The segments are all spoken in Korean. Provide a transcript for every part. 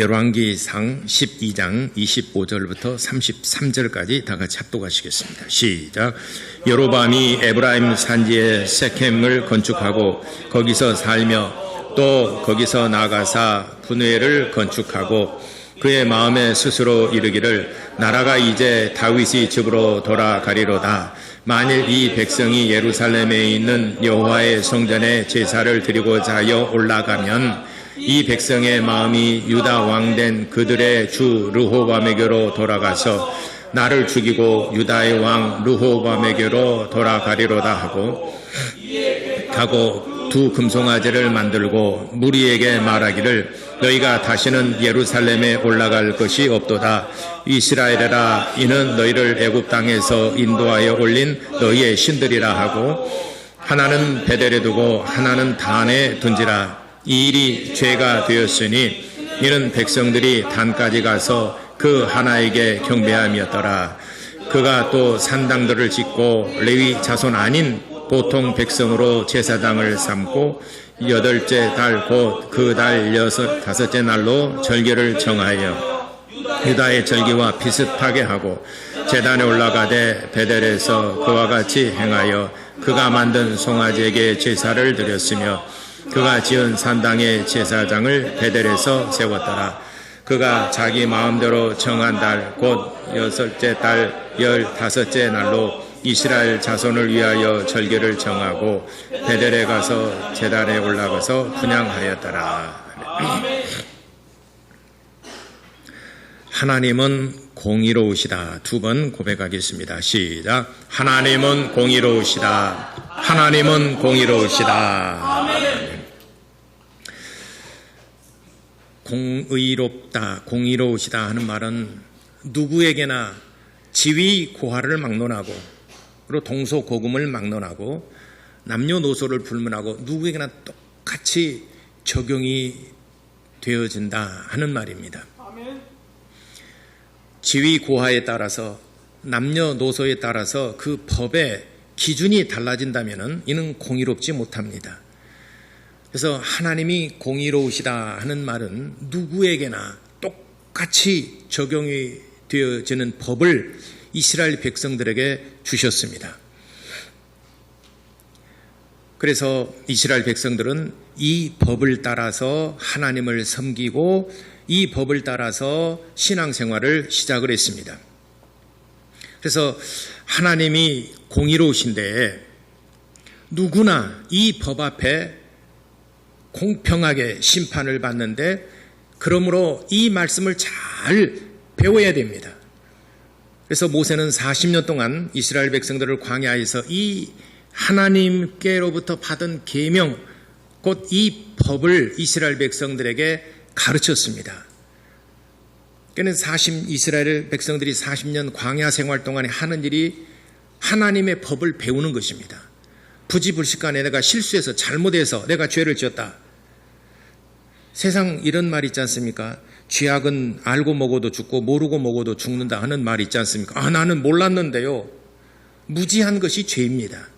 열왕기상 12장 25절부터 33절까지 다 같이 합독하시겠습니다. 시작. 여로보암이 에브라임 산지에 세켐을 건축하고 거기서 살며 또 거기서 나가사 분회를 건축하고 그의 마음에 스스로 이르기를 나라가 이제 다윗의 집으로 돌아가리로다. 만일 이 백성이 예루살렘에 있는 여호와의 성전에 제사를 드리고자 하여 올라가면 이 백성의 마음이 유다 왕된 그들의 주 르호보암에게로 돌아가서 나를 죽이고 유다의 왕 르호보암에게로 돌아가리로다 하고 두 금송아지를 만들고 무리에게 말하기를 너희가 다시는 예루살렘에 올라갈 것이 없도다. 이스라엘에라 이는 너희를 애굽 땅에서 인도하여 올린 너희의 신들이라 하고 하나는 베델에 두고 하나는 단에 둔지라. 이 일이 죄가 되었으니 이는 백성들이 단까지 가서 그 하나에게 경배함이었더라. 그가 또 산당들을 짓고 레위 자손 아닌 보통 백성으로 제사장을 삼고 8째 달 곧 그 달 5째 날로 절기를 정하여 유다의 절기와 비슷하게 하고 제단에 올라가되 베델에서 그와 같이 행하여 그가 만든 송아지에게 제사를 드렸으며 그가 지은 산당의 제사장을 베델에서 세웠더라. 그가 자기 마음대로 정한 달 곧 6째 달 15째 날로 이스라엘 자손을 위하여 절기를 정하고 베델에 가서 제단에 올라가서 분향하였더라. 하나님은 공의로우시다. 두 번 고백하겠습니다. 시작. 하나님은 공의로우시다. 하나님은 공의로우시다. 공의롭다, 공의로우시다 하는 말은 누구에게나 지위 고하를 막론하고 그리고 동서고금을 막론하고 남녀노소를 불문하고 누구에게나 똑같이 적용이 되어진다 하는 말입니다. 지위 고하에 따라서 남녀노소에 따라서 그 법의 기준이 달라진다면 이는 공의롭지 못합니다. 그래서 하나님이 공의로우시다 하는 말은 누구에게나 똑같이 적용이 되어지는 법을 이스라엘 백성들에게 주셨습니다. 그래서 이스라엘 백성들은 이 법을 따라서 하나님을 섬기고 이 법을 따라서 신앙생활을 시작을 했습니다. 그래서 하나님이 공의로우신데 누구나 이 법 앞에 공평하게 심판을 받는데 그러므로 이 말씀을 잘 배워야 됩니다. 그래서 모세는 40년 동안 이스라엘 백성들을 광야에서 이 하나님께로부터 받은 계명 곧 이 법을 이스라엘 백성들에게 가르쳤습니다. 그러니까 이스라엘 백성들이 40년 광야 생활 동안에 하는 일이 하나님의 법을 배우는 것입니다. 부지불식간에 내가 실수해서 잘못해서 내가 죄를 지었다. 세상 이런 말 있지 않습니까? 죄악은 알고 먹어도 죽고 모르고 먹어도 죽는다 하는 말 있지 않습니까? 나는 몰랐는데요. 무지한 것이 죄입니다.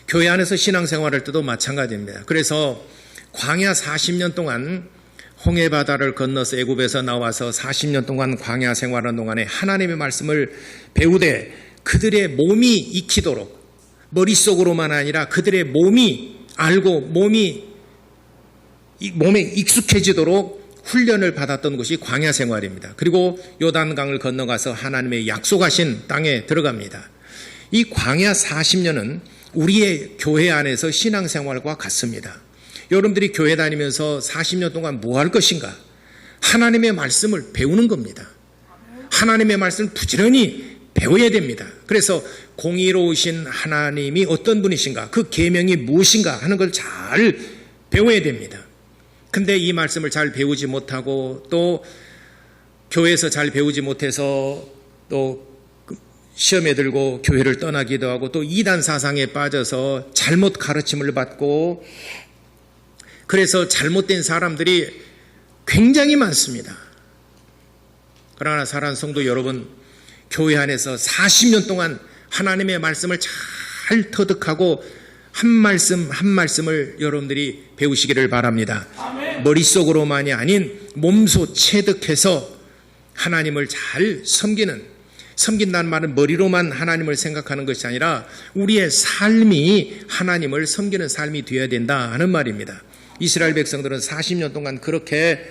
교회 안에서 신앙생활할 때도 마찬가지입니다. 그래서 광야 40년 동안 홍해바다를 건너서 애굽에서 나와서 40년 동안 광야 생활하는 동안에 하나님의 말씀을 배우되 그들의 몸이 익히도록 머릿속으로만 아니라 그들의 몸이 알고 몸에 익숙해지도록 훈련을 받았던 것이 광야 생활입니다. 그리고 요단강을 건너가서 하나님의 약속하신 땅에 들어갑니다. 이 광야 40년은 우리의 교회 안에서 신앙생활과 같습니다. 여러분들이 교회 다니면서 40년 동안 뭐 할 것인가? 하나님의 말씀을 배우는 겁니다. 하나님의 말씀을 부지런히 배워야 됩니다. 그래서 공의로우신 하나님이 어떤 분이신가, 그 계명이 무엇인가 하는 걸 잘 배워야 됩니다. 근데 이 말씀을 잘 배우지 못하고 또 교회에서 잘 배우지 못해서 또 시험에 들고 교회를 떠나기도 하고 또 이단 사상에 빠져서 잘못 가르침을 받고 그래서 잘못된 사람들이 굉장히 많습니다. 그러나 사랑하는 성도 여러분, 교회 안에서 40년 동안 하나님의 말씀을 잘 터득하고 한 말씀 한 말씀을 여러분들이 배우시기를 바랍니다. 아멘. 머릿속으로만이 아닌 몸소 체득해서 하나님을 잘 섬긴다는 말은 머리로만 하나님을 생각하는 것이 아니라 우리의 삶이 하나님을 섬기는 삶이 되어야 된다 하는 말입니다. 이스라엘 백성들은 40년 동안 그렇게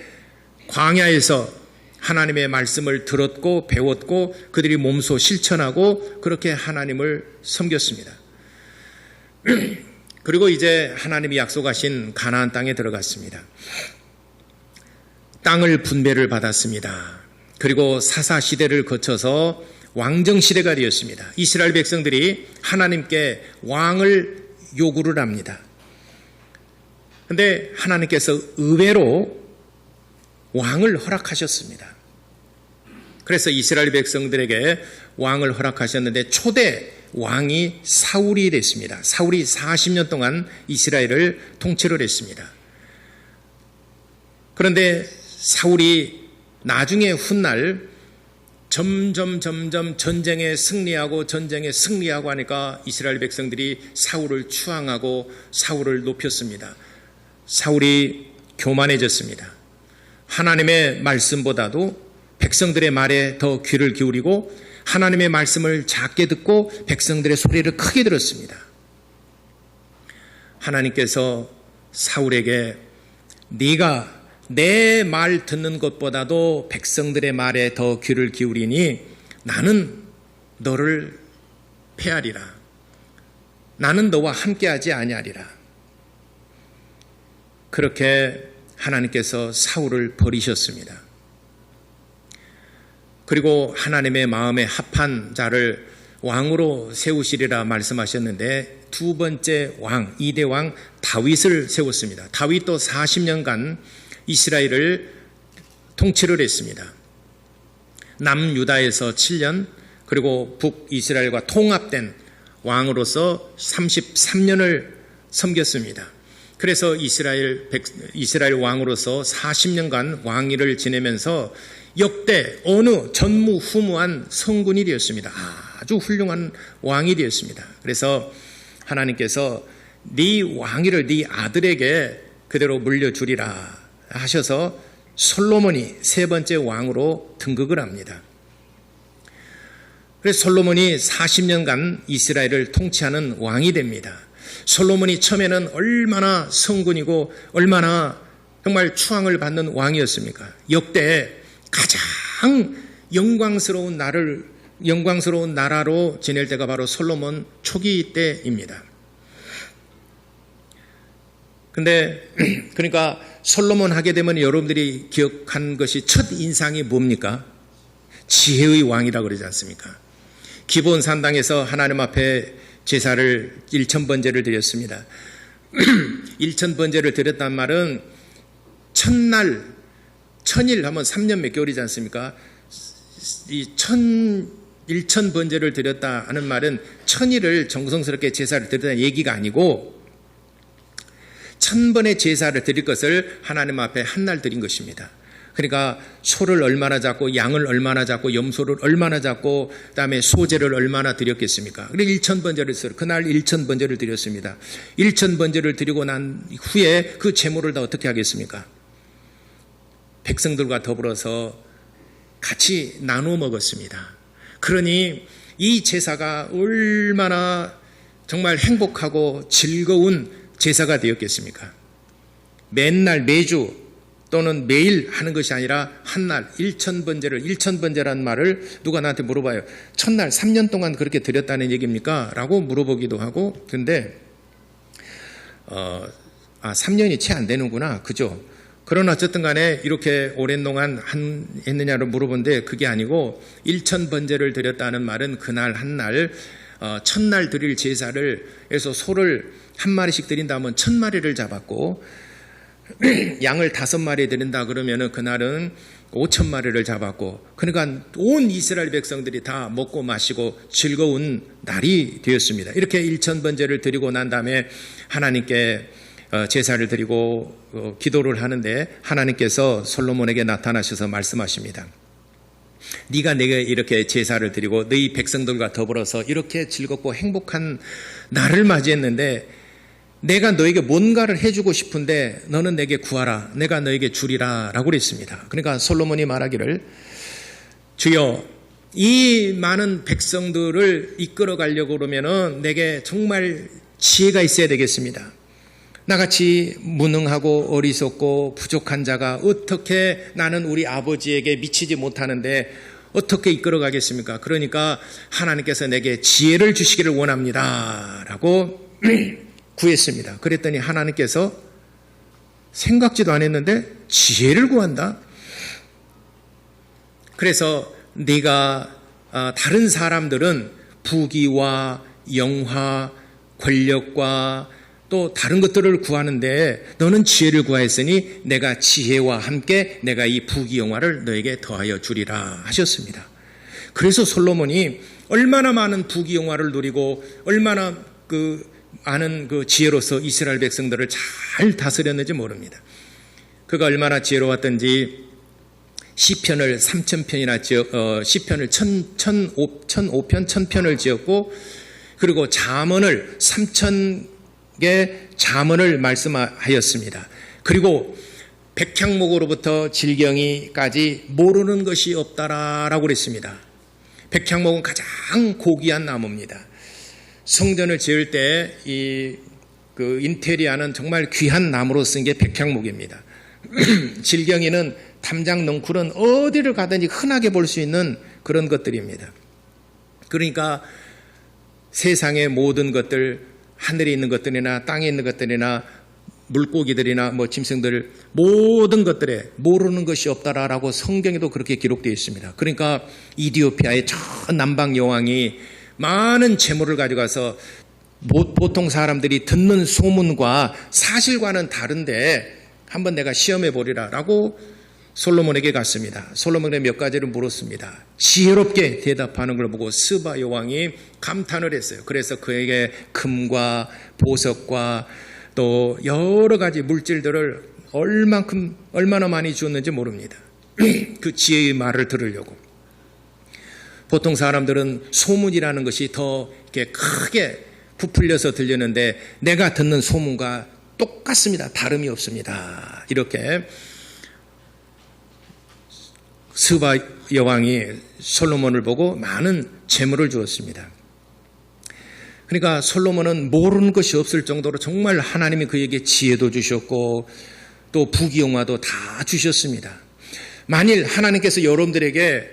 광야에서 하나님의 말씀을 들었고 배웠고 그들이 몸소 실천하고 그렇게 하나님을 섬겼습니다. 그리고 이제 하나님이 약속하신 가나안 땅에 들어갔습니다. 땅을 분배를 받았습니다. 그리고 사사시대를 거쳐서 왕정시대가 되었습니다. 이스라엘 백성들이 하나님께 왕을 요구를 합니다. 그런데 하나님께서 의외로 왕을 허락하셨습니다. 그래서 이스라엘 백성들에게 왕을 허락하셨는데 초대 왕이 사울이 됐습니다. 사울이 40년 동안 이스라엘을 통치를 했습니다. 그런데 사울이 나중에 훗날 점점 전쟁에 승리하고 하니까 이스라엘 백성들이 사울을 추앙하고 사울을 높였습니다. 사울이 교만해졌습니다. 하나님의 말씀보다도 백성들의 말에 더 귀를 기울이고 하나님의 말씀을 작게 듣고 백성들의 소리를 크게 들었습니다. 하나님께서 사울에게 네가 내 말 듣는 것보다도 백성들의 말에 더 귀를 기울이니 나는 너를 패하리라. 나는 너와 함께하지 아니하리라. 그렇게 하나님께서 사울을 버리셨습니다. 그리고 하나님의 마음에 합한 자를 왕으로 세우시리라 말씀하셨는데 두 번째 왕, 2대 왕 다윗을 세웠습니다. 다윗도 40년간 이스라엘을 통치를 했습니다. 남유다에서 7년 그리고 북이스라엘과 통합된 왕으로서 33년을 섬겼습니다. 그래서 이스라엘 왕으로서 40년간 왕위를 지내면서 역대 어느 전무후무한 성군이 되었습니다. 아주 훌륭한 왕이 되었습니다. 그래서 하나님께서 네 왕위를 네 아들에게 그대로 물려주리라 하셔서 솔로몬이 세 번째 왕으로 등극을 합니다. 그래서 솔로몬이 40년간 이스라엘을 통치하는 왕이 됩니다. 솔로몬이 처음에는 얼마나 성군이고 얼마나 정말 추앙을 받는 왕이었습니까? 역대 가장 영광스러운 나라로 지낼 때가 바로 솔로몬 초기 때입니다. 근데 그러니까 솔로몬 하게 되면 여러분들이 기억한 것이 첫 인상이 뭡니까? 지혜의 왕이라고 그러지 않습니까? 기브온 산당에서 하나님 앞에 제사를 1000번제를 드렸습니다. 1000번제를 드렸단 말은 천일 하면 3년 몇 개월이지 않습니까? 이 1000번제를 드렸다 하는 말은 1000일을 정성스럽게 제사를 드렸다는 얘기가 아니고 1000번의 제사를 드릴 것을 하나님 앞에 한 날 드린 것입니다. 그러니까 소를 얼마나 잡고 양을 얼마나 잡고 염소를 얼마나 잡고 그다음에 소제를 얼마나 드렸겠습니까? 그래서 1000번제를 했어요. 그날 1000번제를 드렸습니다. 1000번제를 드리고 난 후에 그 제물을 다 어떻게 하겠습니까? 백성들과 더불어서 같이 나누어 먹었습니다. 그러니 이 제사가 얼마나 정말 행복하고 즐거운 제사가 되었겠습니까? 맨날 매주 또는 매일 하는 것이 아니라 한날 1000번제라는 말을 누가 나한테 물어봐요. 첫날 3년 동안 그렇게 드렸다는 얘기입니까? 라고 물어보기도 하고. 근데 3년이 채 안 되는구나. 그죠? 그러나 어쨌든 간에 이렇게 오랜 동안 했느냐를 물어본데 그게 아니고 1000번제를 드렸다는 말은 그날 한날 첫날 드릴 제사를 해서 소를 한 마리씩 드린다면 1000마리를 잡았고 양을 5마리 드린다 그러면은 그날은 5000마리를 잡았고 그러니까 온 이스라엘 백성들이 다 먹고 마시고 즐거운 날이 되었습니다. 이렇게 1000번제를 드리고 난 다음에 하나님께 제사를 드리고 기도를 하는데 하나님께서 솔로몬에게 나타나셔서 말씀하십니다. 네가 내게 이렇게 제사를 드리고 너희 백성들과 더불어서 이렇게 즐겁고 행복한 날을 맞이했는데 내가 너에게 뭔가를 해주고 싶은데 너는 내게 구하라. 내가 너에게 주리라. 라고 그랬습니다. 그러니까 솔로몬이 말하기를 주여 이 많은 백성들을 이끌어 가려고 그러면은 내게 정말 지혜가 있어야 되겠습니다. 나같이 무능하고 어리석고 부족한 자가 어떻게 나는 우리 아버지에게 미치지 못하는데 어떻게 이끌어 가겠습니까? 그러니까 하나님께서 내게 지혜를 주시기를 원합니다. 라고 구했습니다. 그랬더니 하나님께서 생각지도 않았는데 지혜를 구한다? 그래서 네가 다른 사람들은 부귀와 영화, 권력과 또 다른 것들을 구하는데 너는 지혜를 구하였으니 내가 지혜와 함께 내가 이 부귀 영화를 너에게 더하여 주리라 하셨습니다. 그래서 솔로몬이 얼마나 많은 부귀 영화를 누리고 얼마나 많은 지혜로서 이스라엘 백성들을 잘 다스렸는지 모릅니다. 그가 얼마나 지혜로웠던지 시편을 3,000편이나 시편을 1,005편, 1,000편을 지었고 그리고 잠언을 3,000개 잠언을 말씀하였습니다. 그리고 백향목으로부터 질경이까지 모르는 것이 없다라고 그랬습니다. 백향목은 가장 고귀한 나무입니다. 성전을 지을 때 인테리어는 정말 귀한 나무로 쓴 게 백향목입니다. 질경이는 탐장 넝쿨은 어디를 가든지 흔하게 볼 수 있는 그런 것들입니다. 그러니까 세상의 모든 것들, 하늘에 있는 것들이나 땅에 있는 것들이나 물고기들이나 짐승들 모든 것들에 모르는 것이 없다라고 성경에도 그렇게 기록되어 있습니다. 그러니까 이디오피아의 저 남방 여왕이 많은 재물을 가져가서 보통 사람들이 듣는 소문과 사실과는 다른데 한번 내가 시험해 보리라 라고 솔로몬에게 갔습니다. 솔로몬에 몇 가지를 물었습니다. 지혜롭게 대답하는 걸 보고 스바 여왕이 감탄을 했어요. 그래서 그에게 금과 보석과 또 여러 가지 물질들을 얼마나 많이 주었는지 모릅니다. 그 지혜의 말을 들으려고. 보통 사람들은 소문이라는 것이 더 이렇게 크게 부풀려서 들리는데 내가 듣는 소문과 똑같습니다. 다름이 없습니다. 이렇게 스바 여왕이 솔로몬을 보고 많은 재물을 주었습니다. 그러니까 솔로몬은 모르는 것이 없을 정도로 정말 하나님이 그에게 지혜도 주셨고 또 부귀영화도 다 주셨습니다. 만일 하나님께서 여러분들에게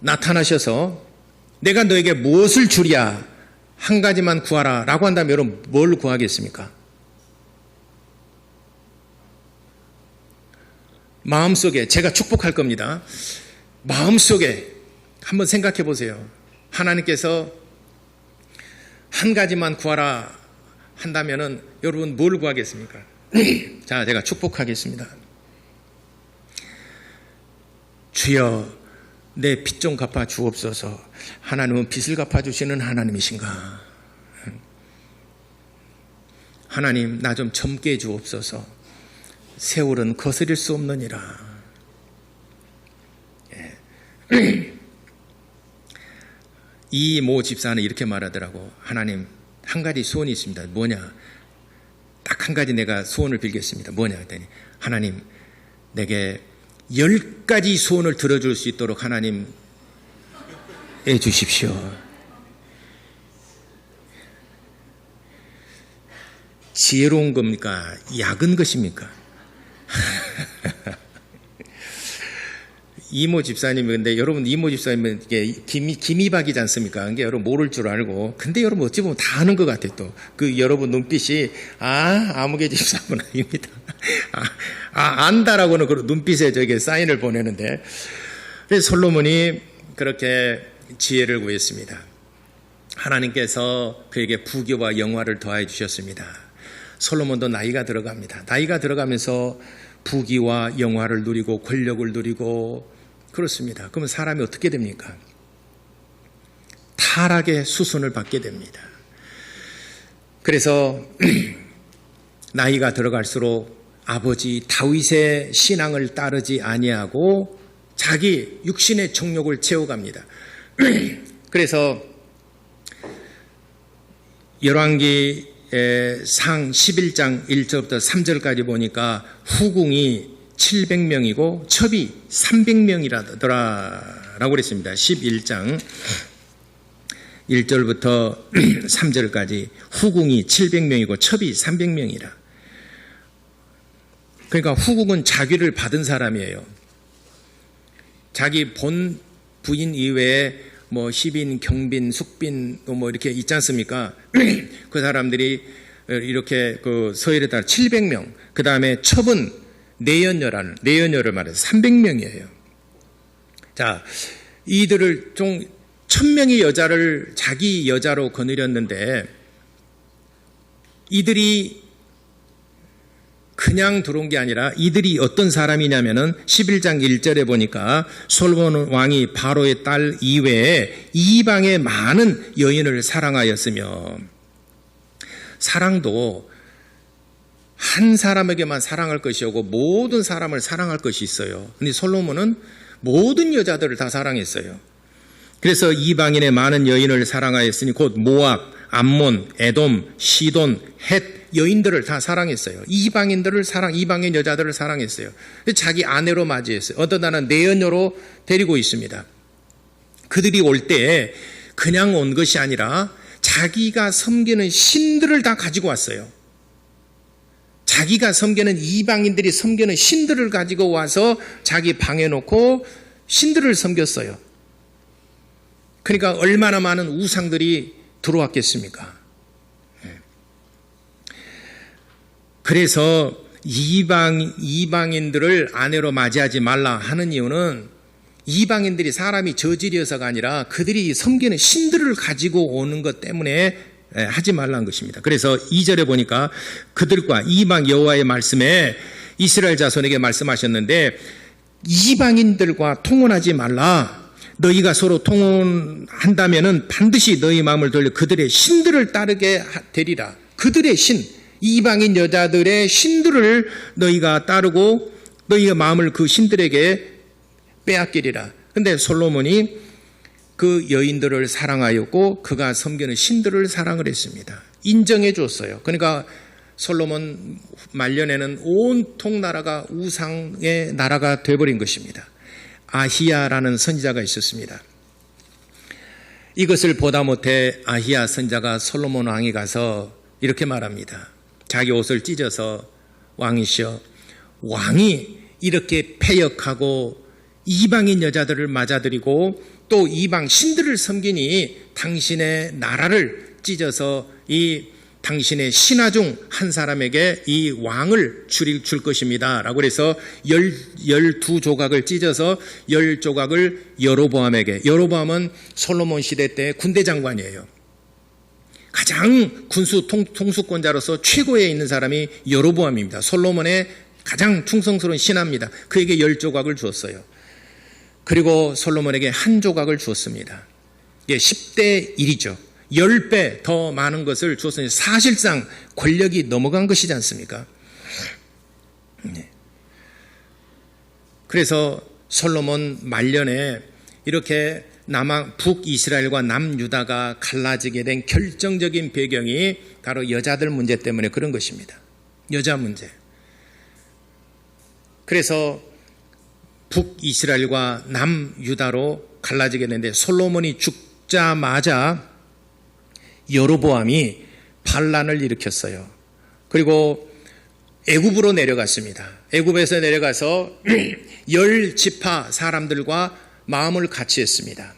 나타나셔서 내가 너에게 무엇을 주랴 한 가지만 구하라 라고 한다면 여러분 뭘 구하겠습니까? 마음속에 제가 축복할 겁니다. 마음속에 한번 생각해 보세요. 하나님께서 한 가지만 구하라 한다면은 여러분 뭘 구하겠습니까? 자, 제가 축복하겠습니다. 주여 내 빚 좀 갚아 주옵소서. 하나님은 빚을 갚아 주시는 하나님이신가? 하나님 나 좀 젊게 해 주옵소서. 세월은 거스릴 수 없느니라. 이 모 집사는 이렇게 말하더라고. 하나님 한 가지 소원이 있습니다. 뭐냐? 딱 한 가지 내가 소원을 빌겠습니다. 뭐냐 했더니 하나님 내게 10가지 소원을 들어줄 수 있도록 하나님 해주십시오. 지혜로운 겁니까? 약은 것입니까? 이모 집사님이 근데 여러분 이모 집사님은 이게 기미박이지 않습니까? 그게 여러분 모를 줄 알고 근데 여러분 어찌 보면 다 아는 것 같아요. 또 그 여러분 눈빛이 아무개 집사분 아닙니다. 안다라고는 그 눈빛에 저게 사인을 보내는데 그래서 솔로몬이 그렇게 지혜를 구했습니다. 하나님께서 그에게 부귀와 영화를 더해 주셨습니다. 솔로몬도 나이가 들어갑니다. 나이가 들어가면서 부귀와 영화를 누리고 권력을 누리고 그렇습니다. 그러면 사람이 어떻게 됩니까? 타락의 수순을 받게 됩니다. 그래서 나이가 들어갈수록 아버지 다윗의 신앙을 따르지 아니하고 자기 육신의 정욕을 채워갑니다. 그래서 열왕기 상 11장 1절부터 3절까지 보니까 후궁이 700명이고 첩이 300명이라더라라고 그랬습니다. 11장 1절부터 3절까지 후궁이 700명이고 첩이 300명이라. 그러니까 후궁은 자귀를 받은 사람이에요. 자기 본 부인 이외에 뭐 시빈, 경빈, 숙빈 뭐 이렇게 있지 않습니까? 그 사람들이 이렇게 그 서열에 따라 700명. 그 다음에 첩은 내연녀를 말해서 300명이에요. 자, 이들을 좀 1000명의 여자를 자기 여자로 거느렸는데 이들이 그냥 들어온 게 아니라 이들이 어떤 사람이냐면은 11장 1절에 보니까 솔로몬 왕이 바로의 딸 이외에 이방의 많은 여인을 사랑하였으며, 사랑도 한 사람에게만 사랑할 것이 오고 모든 사람을 사랑할 것이 있어요. 근데 솔로몬은 모든 여자들을 다 사랑했어요. 그래서 이방인의 많은 여인을 사랑하였으니 곧 모압, 암몬, 에돔, 시돈, 헷 여인들을 다 사랑했어요. 이방인 여자들을 사랑했어요. 자기 아내로 맞이했어요. 어떤 나는 내연녀로 데리고 있습니다. 그들이 올 때 그냥 온 것이 아니라 자기가 섬기는 신들을 다 가지고 왔어요. 자기가 섬기는 이방인들이 섬기는 신들을 가지고 와서 자기 방에 놓고 신들을 섬겼어요. 그러니까 얼마나 많은 우상들이 들어왔겠습니까? 그래서 이방인들을 아내로 맞이하지 말라 하는 이유는 이방인들이 사람이 저질이어서가 아니라 그들이 섬기는 신들을 가지고 오는 것 때문에 하지 말라는 것입니다. 그래서 2절에 보니까 그들과 이방 여호와의 말씀에 이스라엘 자손에게 말씀하셨는데, 이방인들과 통혼하지 말라. 너희가 서로 통혼한다면은 반드시 너희 마음을 돌려 그들의 신들을 따르게 되리라. 그들의 신, 이방인 여자들의 신들을 너희가 따르고 너희의 마음을 그 신들에게 빼앗기리라. 근데 솔로몬이 그 여인들을 사랑하였고 그가 섬기는 신들을 사랑을 했습니다. 인정해 줬어요. 그러니까 솔로몬 말년에는 온통 나라가 우상의 나라가 되어버린 것입니다. 아히야라는 선지자가 있었습니다. 이것을 보다 못해 아히야 선지자가 솔로몬 왕이 가서 이렇게 말합니다. 자기 옷을 찢어서 왕이시여, 왕이 이렇게 패역하고 이방인 여자들을 맞아들이고 또 이방 신들을 섬기니 당신의 나라를 찢어서 이 당신의 신하 중 한 사람에게 이 왕을 줄 것입니다 라고 해서 12조각을 찢어서 10조각을 여로보암에게. 여로보암은 솔로몬 시대 때 군대 장관이에요. 가장 군수 통수권자로서 최고에 있는 사람이 여로보암입니다. 솔로몬의 가장 충성스러운 신하입니다. 그에게 10조각을 주었어요. 그리고 솔로몬에게 한 조각을 주었습니다. 이게 10대 1이죠. 10배 더 많은 것을 주었으니 사실상 권력이 넘어간 것이지 않습니까? 그래서 솔로몬 말년에 이렇게 북이스라엘과 남유다가 갈라지게 된 결정적인 배경이 바로 여자들 문제 때문에 그런 것입니다. 여자 문제. 그래서 북이스라엘과 남유다로 갈라지게 되는데 솔로몬이 죽자마자 여로보암이 반란을 일으켰어요. 그리고 애굽으로 내려갔습니다. 애굽에서 내려가서 10지파 사람들과 마음을 같이 했습니다.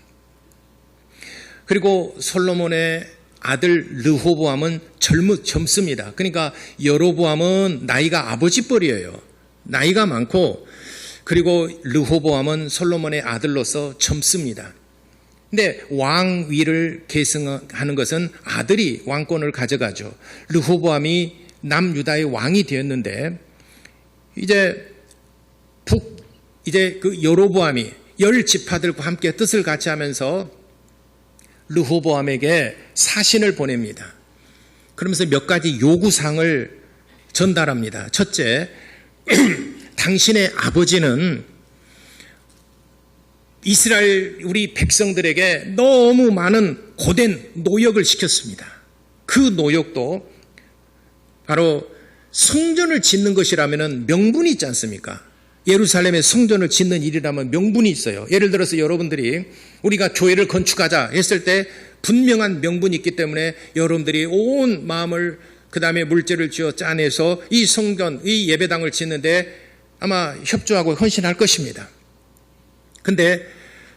그리고 솔로몬의 아들 르호보암은 젊습니다. 그러니까 여로보암은 나이가 아버지 뻘이에요. 나이가 많고, 그리고 르호보암은 솔로몬의 아들로서 젊습니다. 근데 왕위를 계승하는 것은 아들이 왕권을 가져가죠. 르호보암이 남유다의 왕이 되었는데 이제 그 여로보암이 10지파들과 함께 뜻을 같이 하면서 르호보암에게 사신을 보냅니다. 그러면서 몇 가지 요구사항을 전달합니다. 첫째, 당신의 아버지는 이스라엘 우리 백성들에게 너무 많은 고된 노역을 시켰습니다. 그 노역도 바로 성전을 짓는 것이라면 명분이 있지 않습니까? 예루살렘에 성전을 짓는 일이라면 명분이 있어요. 예를 들어서 여러분들이 우리가 교회를 건축하자 했을 때 분명한 명분이 있기 때문에 여러분들이 온 마음을 그 다음에 물질을 쥐어 짜내서 이 성전, 이 예배당을 짓는데 아마 협조하고 헌신할 것입니다. 근데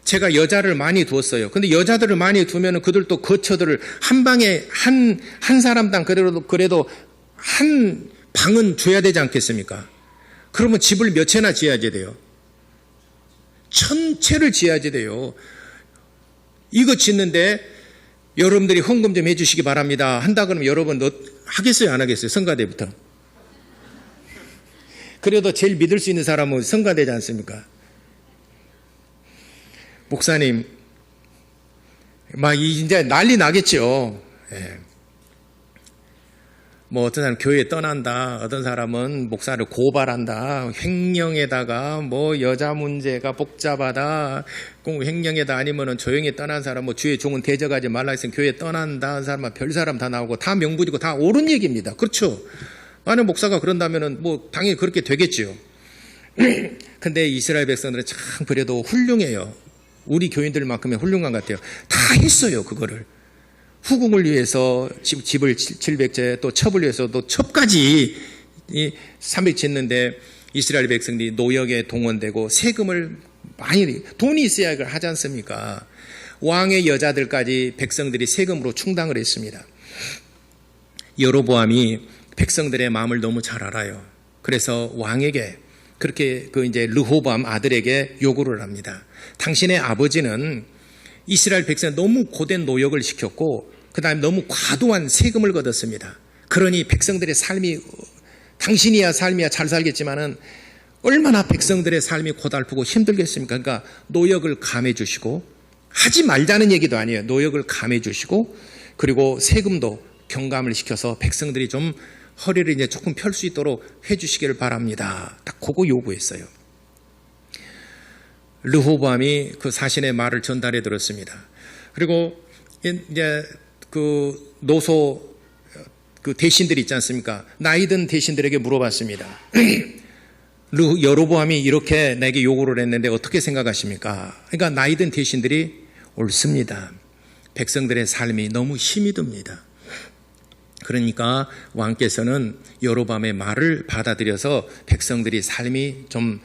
제가 여자를 많이 두었어요. 근데 여자들을 많이 두면 그들도 거처들을 한 방에 한 사람당 그래도 한 방은 줘야 되지 않겠습니까? 그러면 집을 몇 채나 지어야지 돼요? 1000채를 지어야지 돼요. 이거 짓는데 여러분들이 헌금 좀 해주시기 바랍니다. 한다 그러면 여러분 하겠어요? 안 하겠어요? 성가대부터. 그래도 제일 믿을 수 있는 사람은 성가대지 않습니까? 목사님, 막 이제 난리 나겠죠. 예. 뭐 어떤 사람은 교회 떠난다, 어떤 사람은 목사를 고발한다, 횡령에다가 뭐 여자 문제가 복잡하다, 횡령에다 아니면은 조용히 떠난 사람, 뭐 주의 종은 대적하지 말라 했으면 교회 떠난다, 사람은 별 사람 다 나오고 다 명분이고 다 옳은 얘기입니다. 그렇죠? 만약 목사가 그런다면은 뭐 당연히 그렇게 되겠죠. 근데 이스라엘 백성들은 참 그래도 훌륭해요. 우리 교인들만큼의 훌륭한 것 같아요. 다 했어요, 그거를. 후궁을 위해서 집을 700채, 또 첩을 위해서 또 첩까지 300 짓는데 이스라엘 백성들이 노역에 동원되고 세금을 많이, 돈이 있어야 이걸 하지 않습니까? 왕의 여자들까지 백성들이 세금으로 충당을 했습니다. 여로보암이 백성들의 마음을 너무 잘 알아요. 그래서 왕에게 그렇게 이제 르호보암 아들에게 요구를 합니다. 당신의 아버지는 이스라엘 백성에 너무 고된 노역을 시켰고 그 다음에 너무 과도한 세금을 걷었습니다. 그러니 백성들의 삶이 당신이야 삶이야 잘 살겠지만은 얼마나 백성들의 삶이 고달프고 힘들겠습니까? 그러니까 노역을 감해 주시고 하지 말자는 얘기도 아니에요. 노역을 감해 주시고 그리고 세금도 경감을 시켜서 백성들이 좀 허리를 이제 조금 펼 수 있도록 해 주시기를 바랍니다. 딱 그거 요구했어요. 르호보암이 그 사신의 말을 전달해 들었습니다. 그리고 이제 그 노소 그 대신들이 있지 않습니까? 나이든 대신들에게 물어봤습니다. 여로보암이 이렇게 내게 요구를 했는데 어떻게 생각하십니까? 그러니까 나이든 대신들이 옳습니다. 백성들의 삶이 너무 힘이 듭니다. 그러니까 왕께서는 여로보암의 말을 받아들여서 백성들이 삶이 좀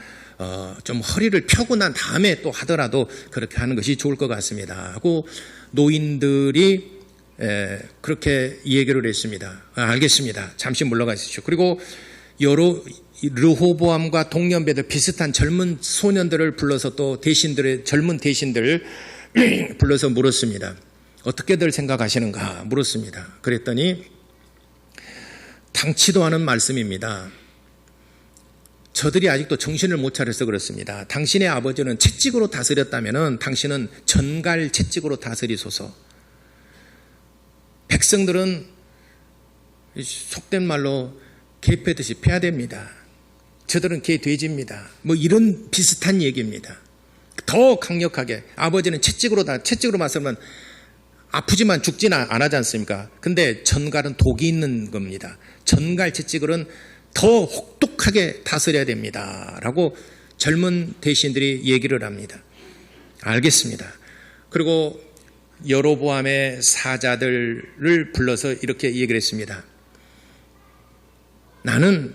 허리를 펴고 난 다음에 또 하더라도 그렇게 하는 것이 좋을 것 같습니다. 하고 노인들이 그렇게 얘기를 했습니다. 알겠습니다. 잠시 물러가 주십시오. 그리고 르호보암과 동년배들 비슷한 젊은 소년들을 불러서 또 젊은 대신들 불러서 물었습니다. 어떻게들 생각하시는가 물었습니다. 그랬더니 당치도 않은 말씀입니다. 저들이 아직도 정신을 못 차려서 그렇습니다. 당신의 아버지는 채찍으로 다스렸다면 당신은 전갈 채찍으로 다스리소서. 백성들은 속된 말로 개 패듯이 패야 됩니다. 저들은 개 돼지입니다. 뭐 이런 비슷한 얘기입니다. 더 강력하게 아버지는 채찍으로 맞으면 아프지만 죽지는 안 하지 않습니까? 근데 전갈은 독이 있는 겁니다. 전갈 채찍으로는 더 혹독하게 다스려야 됩니다. 라고 젊은 대신들이 얘기를 합니다. 알겠습니다. 그리고 여로보암의 사자들을 불러서 이렇게 얘기를 했습니다. 나는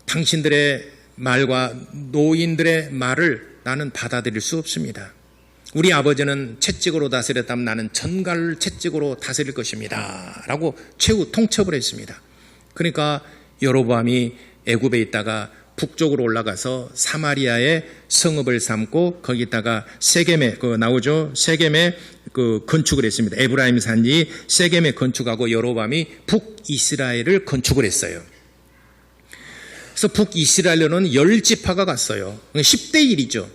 당신들의 말과 노인들의 말을 나는 받아들일 수 없습니다. 우리 아버지는 채찍으로 다스렸다면 나는 전갈 채찍으로 다스릴 것입니다. 라고 최후 통첩을 했습니다. 그러니까 여로보암이 애굽에 있다가 북쪽으로 올라가서 사마리아에 성읍을 삼고 거기다가 세겜에 나오죠. 세겜에 건축을 했습니다. 에브라임 산지 세겜에 건축하고 여로보암이 북이스라엘을 건축을 했어요. 그래서 북이스라엘로는 10지파가 갔어요. 10대 1이죠.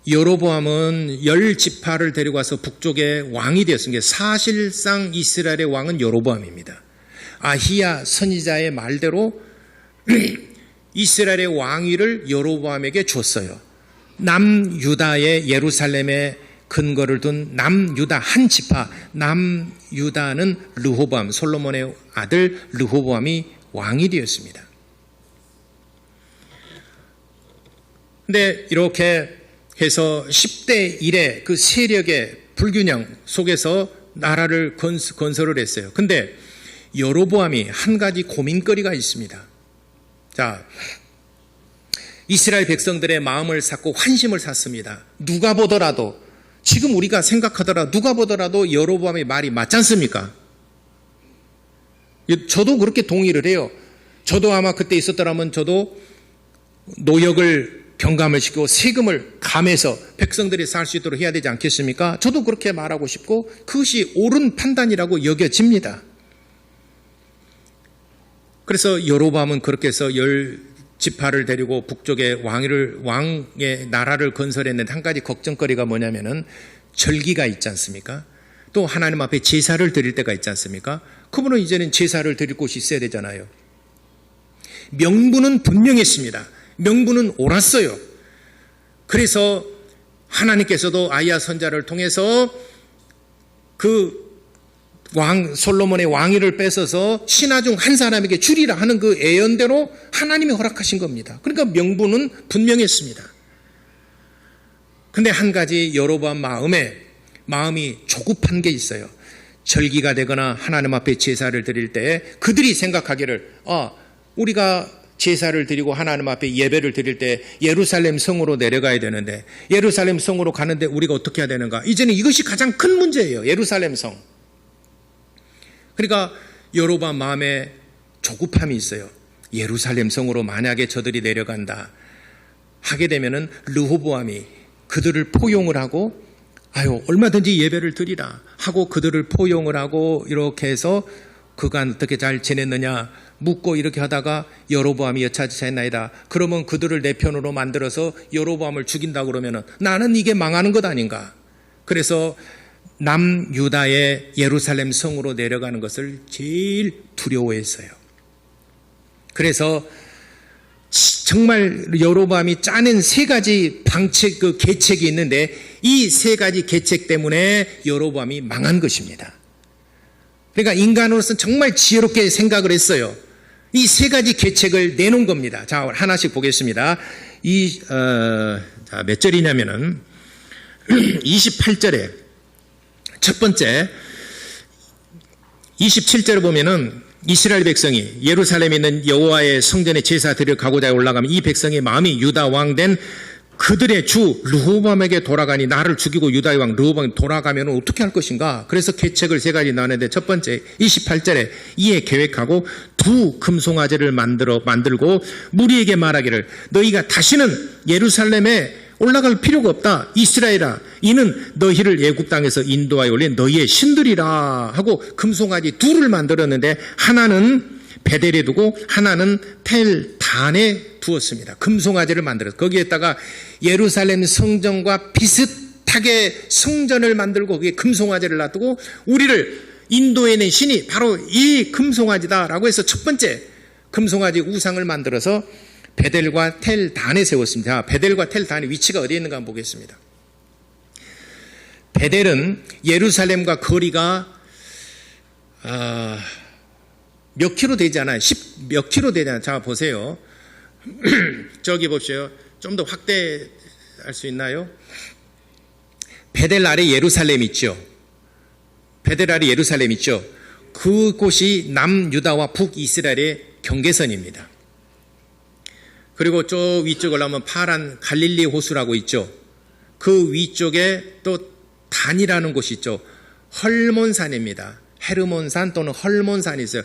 여로보암은 10지파를 데리고 와서 북쪽의 왕이 되었습니다. 사실상 이스라엘의 왕은 여로보암입니다. 아히야 선지자의 말대로 이스라엘의 왕위를 여로보암에게 줬어요. 남유다의 예루살렘의 근거를 둔 남유다 한 지파, 남유다는 르호보암, 솔로몬의 아들 르호보암이 왕이 되었습니다. 근데 이렇게 해서 10대 1의 그 세력의 불균형 속에서 나라를 건설을 했어요. 근데 여로보암이 한 가지 고민거리가 있습니다. 자, 이스라엘 백성들의 마음을 샀고 환심을 샀습니다. 누가 보더라도, 지금 우리가 생각하더라도 누가 보더라도 여로보암의 말이 맞지 않습니까? 저도 그렇게 동의를 해요. 저도 아마 그때 있었더라면 저도 노역을 경감을 시키고 세금을 감해서 백성들이 살 수 있도록 해야 되지 않겠습니까? 저도 그렇게 말하고 싶고 그것이 옳은 판단이라고 여겨집니다. 그래서 여로보암은 그렇게 해서 10지파를 데리고 북쪽에 왕의 나라를 건설했는데 한 가지 걱정거리가 뭐냐면은 절기가 있지 않습니까? 또 하나님 앞에 제사를 드릴 때가 있지 않습니까? 그분은 이제는 제사를 드릴 곳이 있어야 되잖아요. 명분은 분명했습니다. 명분은 옳았어요. 그래서 하나님께서도 아이야 선자를 통해서 그 솔로몬의 왕위를 뺏어서 신하 중 한 사람에게 주리라 하는 그 예언대로 하나님이 허락하신 겁니다. 그러니까 명분은 분명했습니다. 근데 한 가지 여로보암 마음이 조급한 게 있어요. 절기가 되거나 하나님 앞에 제사를 드릴 때 그들이 생각하기를 우리가 제사를 드리고 하나님 앞에 예배를 드릴 때 예루살렘 성으로 내려가야 되는데 예루살렘 성으로 가는데 우리가 어떻게 해야 되는가? 이제는 이것이 가장 큰 문제예요. 예루살렘 성. 그러니까 여로보암 마음에 조급함이 있어요. 예루살렘 성으로 만약에 저들이 내려간다 하게 되면은 르호보암이 그들을 포용을 하고 얼마든지 예배를 드리라 하고 그들을 포용을 하고 이렇게 해서 그간 어떻게 잘 지냈느냐 묻고 이렇게 하다가 여로보암이 여차저차했나이다. 그러면 그들을 내 편으로 만들어서 여로보암을 죽인다 그러면은 나는 이게 망하는 것 아닌가. 그래서 남유다의 예루살렘 성으로 내려가는 것을 제일 두려워했어요. 그래서 정말 여로보암이 짜낸 세 가지 계책이 있는데 이 세 가지 계책 때문에 여로보암이 망한 것입니다. 그러니까 인간으로서는 정말 지혜롭게 생각을 했어요. 이 세 가지 계책을 내놓은 겁니다. 자, 하나씩 보겠습니다. 몇 절이냐면은 28절에 첫 번째 27절을 보면은 이스라엘 백성이 예루살렘에 있는 여호와의 성전에 제사 드릴 가고자 올라가면 이 백성의 마음이 유다 왕 된 그들의 주 르호보암에게 돌아가니 나를 죽이고 유다의 왕 르호보암이 돌아가면 어떻게 할 것인가. 그래서 계책을 세 가지 나누는데 첫 번째 28절에 이에 계획하고 두 금송아지를 만들고 무리에게 말하기를 너희가 다시는 예루살렘에 올라갈 필요가 없다. 이스라엘아, 이는 너희를 애굽 땅에서 인도하여 올린 너희의 신들이라 하고 금송아지 둘을 만들었는데 하나는 베델에 두고 하나는 텔단에 두었습니다. 금송아지를 만들어서 거기에다가 예루살렘 성전과 비슷하게 성전을 만들고 거기에 금송아지를 놔두고 우리를 인도해낸 신이 바로 이 금송아지다라고 해서 첫 번째 금송아지 우상을 만들어서 베델과 텔단에 세웠습니다. 베델과 텔단의 위치가 어디에 있는가 한번 보겠습니다. 베델은 예루살렘과 거리가 몇 킬로 되지 않아요. 몇 킬로 되지 않아요. 자, 보세요. 저기 보십시오. 좀 더 확대할 수 있나요? 베델 아래 예루살렘 있죠. 베델 아래 예루살렘 있죠. 그곳이 남유다와 북이스라엘의 경계선입니다. 그리고 저 위쪽을 올라오면 파란 갈릴리 호수라고 있죠. 그 위쪽에 또 단이라는 곳이 있죠. 헐몬산입니다. 헤르몬산 또는 헐몬산이 있어요.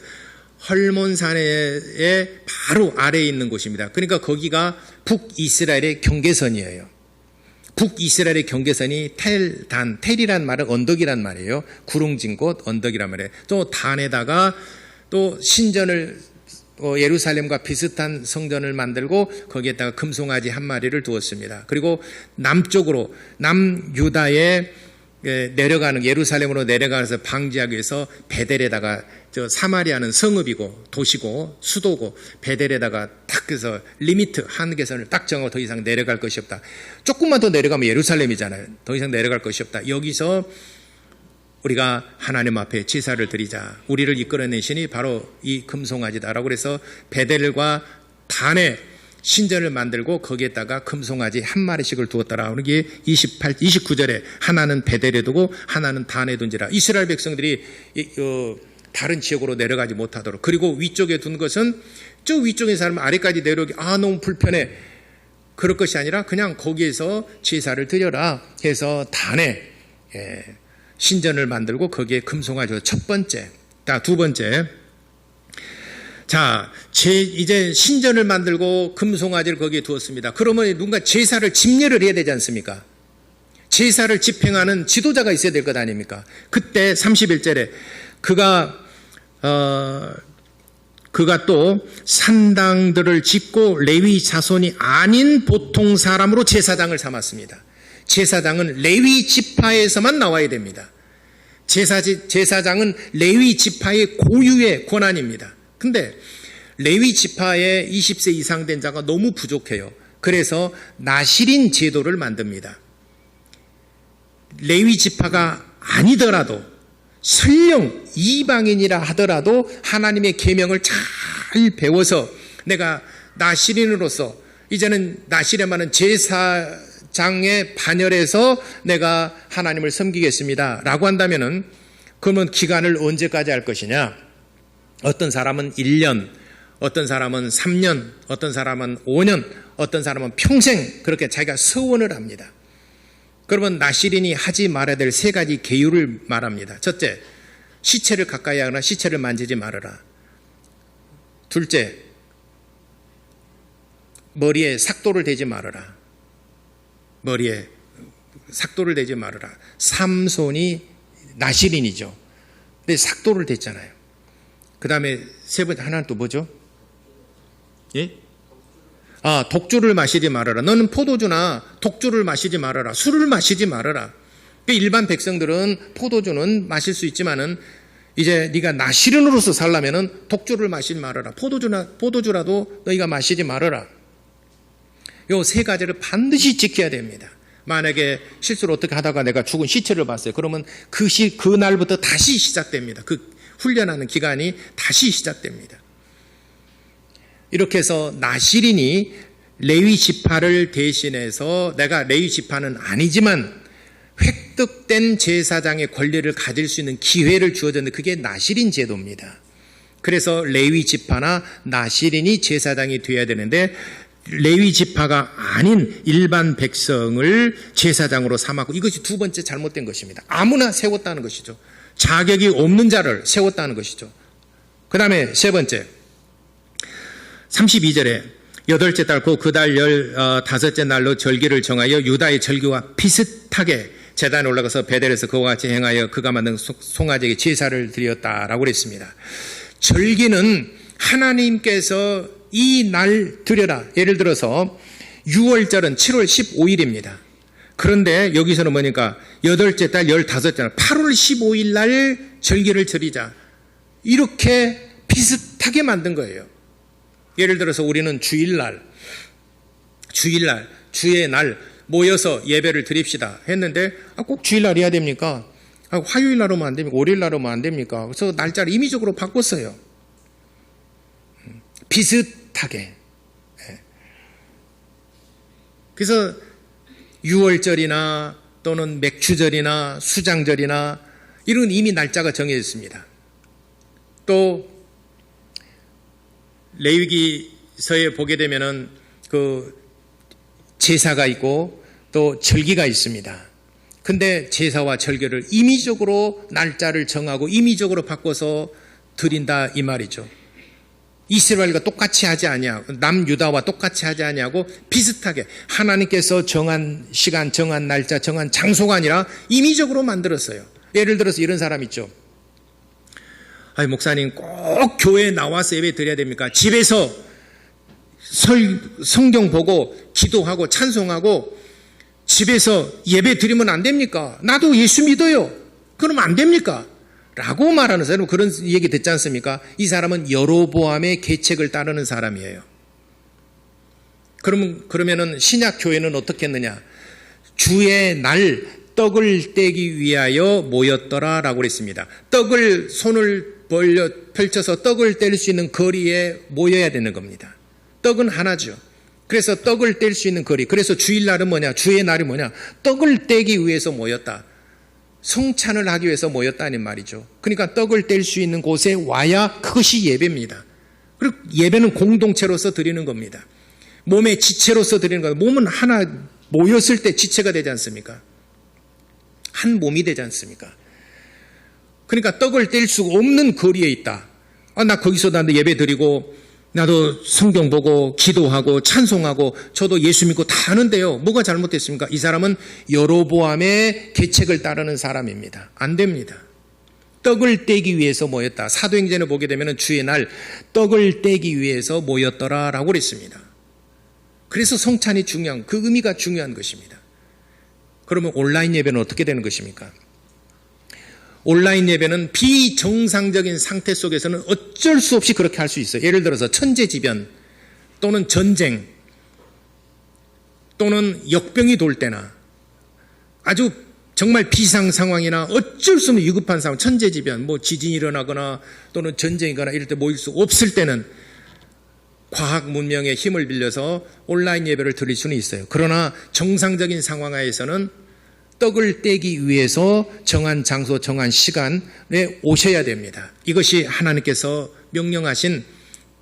헐몬산의 바로 아래에 있는 곳입니다. 그러니까 거기가 북이스라엘의 경계선이에요. 북이스라엘의 경계선이 텔이란 말은 언덕이란 말이에요. 구릉진 곳 언덕이란 말이에요. 또 단에다가 또 신전을 예루살렘과 비슷한 성전을 만들고 거기에다가 금송아지 한 마리를 두었습니다. 그리고 남쪽으로 남유다에 내려가는 예루살렘으로 내려가서 방지하기 위해서 베델에다가 사마리아는 성읍이고 도시고 수도고 베델에다가 딱 그래서 리미트 한계선을 딱 정하고 더 이상 내려갈 것이 없다. 조금만 더 내려가면 예루살렘이잖아요. 더 이상 내려갈 것이 없다. 여기서 우리가 하나님 앞에 제사를 드리자. 우리를 이끌어낸 신이 바로 이 금송아지다라고 그래서 베델과 단에 신전을 만들고 거기에다가 금송아지 한 마리씩을 두었더라. 이게 29절에 하나는 베델에 두고 하나는 단에 둔지라. 이스라엘 백성들이 다른 지역으로 내려가지 못하도록. 그리고 위쪽에 둔 것은 저 위쪽에 사람 아래까지 내려오기 너무 불편해. 그럴 것이 아니라 그냥 거기에서 제사를 드려라 해서 단에 신전을 만들고 거기에 금송아지 첫 번째. 두 번째. 자, 이제 신전을 만들고 금송아지를 거기에 두었습니다. 그러면 누군가 제사를 집례를 해야 되지 않습니까? 제사를 집행하는 지도자가 있어야 될 것 아닙니까? 그때 31절에 그가 또 산당들을 짓고 레위 자손이 아닌 보통 사람으로 제사장을 삼았습니다. 제사장은 레위 지파에서만 나와야 됩니다. 제사장은 레위 지파의 고유의 권한입니다. 근데 레위 지파에 20세 이상 된 자가 너무 부족해요. 그래서 나실인 제도를 만듭니다. 레위 지파가 아니더라도 설령 이방인이라 하더라도 하나님의 계명을 잘 배워서 내가 나실인으로서 이제는 나실에만은 제사장의 반열에서 내가 하나님을 섬기겠습니다 라고 한다면은 그러면 기간을 언제까지 할 것이냐? 어떤 사람은 1년, 어떤 사람은 3년, 어떤 사람은 5년, 어떤 사람은 평생 그렇게 자기가 서원을 합니다. 그러면 나실인이 하지 말아야 될 3가지 계율을 말합니다. 첫째, 시체를 가까이 하거나 시체를 만지지 말아라. 둘째, 머리에 삭도를 대지 말아라. 머리에 삭도를 대지 말아라. 삼손이 나실인이죠. 근데 삭도를 댔잖아요. 그 다음에 세 번째 하나는 또 뭐죠? 예? 독주를 마시지 말아라. 너는 포도주나 독주를 마시지 말아라. 술을 마시지 말아라. 일반 백성들은 포도주는 마실 수 있지만은 이제 네가 나실인으로서 살려면은 독주를 마시지 말아라. 포도주라도 너희가 마시지 말아라. 요 3가지를 반드시 지켜야 됩니다. 만약에 실수로 어떻게 하다가 내가 죽은 시체를 봤어요. 그러면 그 날부터 다시 시작됩니다. 그 훈련하는 기간이 다시 시작됩니다. 이렇게 해서 나실인이 레위 지파를 대신해서 내가 레위 지파는 아니지만 획득된 제사장의 권리를 가질 수 있는 기회를 주어졌는데 그게 나실인 제도입니다. 그래서 레위 지파나 나실인이 제사장이 되어야 되는데 레위 지파가 아닌 일반 백성을 제사장으로 삼았고 이것이 두 번째 잘못된 것입니다. 아무나 세웠다는 것이죠. 자격이 없는 자를 세웠다는 것이죠. 그 다음에 세 번째 32절에 8째 달 곧 그 달 15째 날로 절기를 정하여 유다의 절기와 비슷하게 제단에 올라가서 베델에서 그와 같이 행하여 그가 만든 송아지에게 제사를 드렸다라고 그랬습니다. 절기는 하나님께서 이 날 드려라. 예를 들어서 6월절은 7월 15일입니다. 그런데 여기서는 뭐니까 8째 달 15째 날 8월 15일 날 절기를 드리자. 이렇게 비슷하게 만든 거예요. 예를 들어서 우리는 주일날, 주의 날 모여서 예배를 드립시다 했는데 꼭 주일날 해야 됩니까? 화요일날 오면 안 됩니까? 월요일날 오면 안 됩니까? 그래서 날짜를 임의적으로 바꿨어요. 비슷하게. 그래서 6월절이나 또는 맥주절이나 수장절이나 이런 이미 날짜가 정해졌습니다. 또 레위기서에 보게 되면은 그 제사가 있고 또 절기가 있습니다. 근데 제사와 절기를 임의적으로 날짜를 정하고 임의적으로 바꿔서 드린다 이 말이죠. 이스라엘과 똑같이 하지 아니하고 남유다와 똑같이 하지 아니하고 비슷하게 하나님께서 정한 시간, 정한 날짜, 정한 장소가 아니라 임의적으로 만들었어요. 예를 들어서 이런 사람 있죠. 목사님 꼭 교회에 나와서 예배 드려야 됩니까? 집에서 성경 보고 기도하고 찬송하고 집에서 예배 드리면 안 됩니까? 나도 예수 믿어요. 그러면 안 됩니까? 라고 말하는 사람, 그런 얘기 듣지 않습니까? 이 사람은 여로보암의 계책을 따르는 사람이에요. 그러면은 신약 교회는 어떻게 했느냐? 주의 날 떡을 떼기 위하여 모였더라 라고 그랬습니다. 떡을 손을 펼쳐서 떡을 뗄 수 있는 거리에 모여야 되는 겁니다. 떡은 하나죠. 그래서 떡을 뗄 수 있는 거리. 그래서 주일날은 뭐냐? 주의 날이 뭐냐? 떡을 떼기 위해서 모였다. 성찬을 하기 위해서 모였다는 말이죠. 그러니까 떡을 뗄 수 있는 곳에 와야 그것이 예배입니다. 그리고 예배는 공동체로서 드리는 겁니다. 몸의 지체로서 드리는 겁니다. 몸은 하나 모였을 때 지체가 되지 않습니까? 한 몸이 되지 않습니까? 그러니까 떡을 뗄 수 없는 거리에 있다. 나 거기서 나도 예배 드리고 나도 성경 보고 기도하고 찬송하고 저도 예수 믿고 다 하는데요. 뭐가 잘못됐습니까? 이 사람은 여로보암의 계책을 따르는 사람입니다. 안 됩니다. 떡을 떼기 위해서 모였다. 사도행전을 보게 되면 주의 날 떡을 떼기 위해서 모였더라라고 그랬습니다. 그래서 성찬이 중요한, 그 의미가 중요한 것입니다. 그러면 온라인 예배는 어떻게 되는 것입니까? 온라인 예배는 비정상적인 상태 속에서는 어쩔 수 없이 그렇게 할 수 있어요. 예를 들어서 천재지변 또는 전쟁 또는 역병이 돌 때나 아주 정말 비상 상황이나 어쩔 수 없는 위급한 상황, 천재지변, 지진이 일어나거나 또는 전쟁이거나 이럴 때 모일 수 없을 때는 과학 문명의 힘을 빌려서 온라인 예배를 드릴 수는 있어요. 그러나 정상적인 상황 하에서는 떡을 떼기 위해서 정한 장소, 정한 시간에 오셔야 됩니다. 이것이 하나님께서 명령하신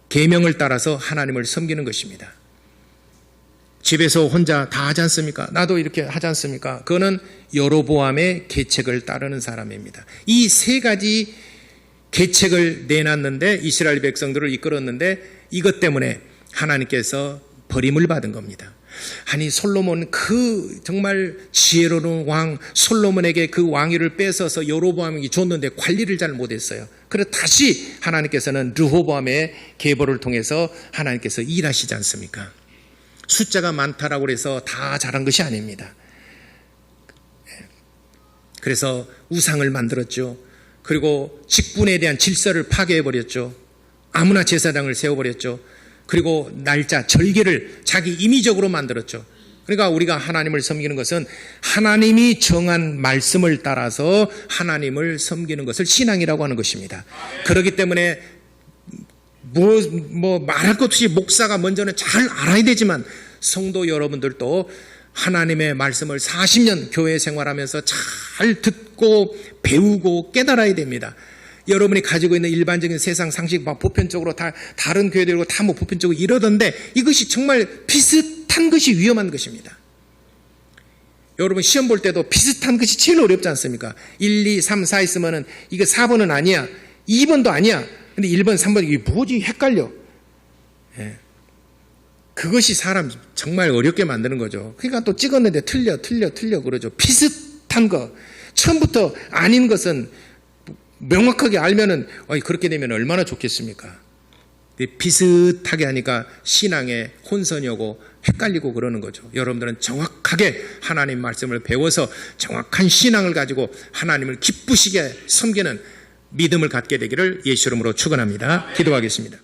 계명을 따라서 하나님을 섬기는 것입니다. 집에서 혼자 다 하지 않습니까? 나도 이렇게 하지 않습니까? 그거는 여로보암의 계책을 따르는 사람입니다. 이 세 가지 계책을 내놨는데 이스라엘 백성들을 이끌었는데 이것 때문에 하나님께서 버림을 받은 겁니다. 아니 솔로몬 그 정말 지혜로운 왕 솔로몬에게 그 왕위를 뺏어서 여로보암에게 줬는데 관리를 잘 못했어요. 그래서 다시 하나님께서는 르호보암의 계보를 통해서 하나님께서 일하시지 않습니까? 숫자가 많다라고 해서 다 잘한 것이 아닙니다. 그래서 우상을 만들었죠. 그리고 직분에 대한 질서를 파괴해버렸죠. 아무나 제사장을 세워버렸죠. 그리고 날짜, 절기를 자기 임의적으로 만들었죠. 그러니까 우리가 하나님을 섬기는 것은 하나님이 정한 말씀을 따라서 하나님을 섬기는 것을 신앙이라고 하는 것입니다. 그렇기 때문에 말할 것 없이 목사가 먼저는 잘 알아야 되지만 성도 여러분들도 하나님의 말씀을 40년 교회 생활하면서 잘 듣고 배우고 깨달아야 됩니다. 여러분이 가지고 있는 일반적인 세상 상식, 보편적으로 다 다른 교회들고 다 보편적으로 이러던데 이것이 정말 비슷한 것이 위험한 것입니다. 여러분 시험 볼 때도 비슷한 것이 제일 어렵지 않습니까? 1, 2, 3, 4 있으면은 이거 4번은 아니야. 2번도 아니야. 근데 1번, 3번 이게 뭐지? 헷갈려. 예. 그것이 사람 정말 어렵게 만드는 거죠. 그러니까 또 찍었는데 틀려 그러죠. 비슷한 거. 처음부터 아닌 것은 명확하게 알면은 그렇게 되면 얼마나 좋겠습니까? 비슷하게 하니까 신앙에 혼선이 오고 헷갈리고 그러는 거죠. 여러분들은 정확하게 하나님 말씀을 배워서 정확한 신앙을 가지고 하나님을 기쁘시게 섬기는 믿음을 갖게 되기를 예수 이름으로 축원합니다. 기도하겠습니다.